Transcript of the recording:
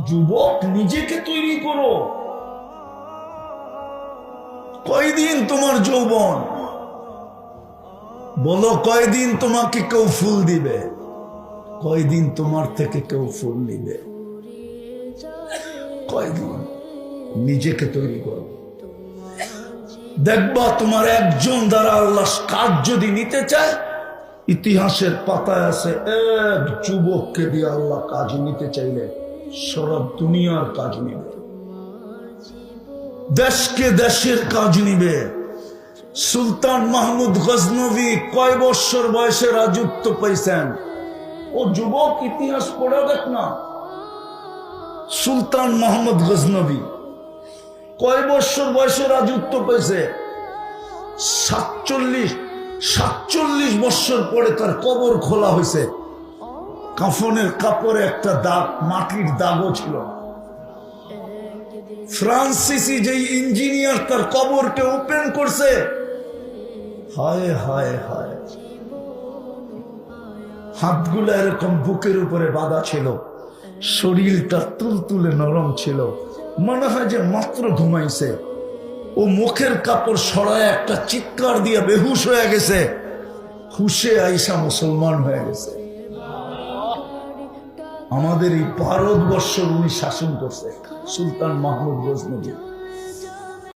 যুবক নিজেকে তৈরি করো। কয়দিন তোমার যৌবন? বলো কয়দিন তোমাকে কেউ ফুল দিবে? কয়দিন তোমার থেকে কেউ ফুল নিবে? কয়দিন? নিজেকে তৈরি করো। দেখবা তোমার একজন দ্বারা আল্লাহ কাজ যদি নিতে চায়, ইতিহাসের পাতায় আছে এক যুবককে দিয়ে আল্লাহ কাজ নিতে চাইলে সারা দুনিয়ার কাজ নিবে, দেশকে দেশের কাজ নিবে। সুলতান মাহমুদ গজনবী কয় বছর বয়সে রাজত্ব পাইছেন? ও যুবক, ইতিহাস পড়ে দেখ না। সুলতান মাহমুদ গজনবী কয় বছর বয়সে রাজত্ব পেয়েছে? 47 বছর পরে তার কবর খোলা হয়েছে। কাফনের কাপড়ে একটা দাগ, মাটির দাগও ছিল। ফ্রান্সিসি যেই ইঞ্জিনিয়ার তার কবরকে ওপেন করছে, হায় হায় হায়, হাতগুলো এরকম বুকের উপরে বাঁধা ছিল, শরীরটা তুলতুলে নরম ছিল, মনে হয় যে মাত্র ঘুমাইছে। ও মুখের কাপড় সরায় একটা চিৎকার দিয়ে বেহুশ হয়ে গেছে, হুশে আইসা মুসলমান হয়ে গেছে। আমাদের এই ভারতবর্ষ উনি শাসন করছে, সুলতান মাহমুদ গজনবী।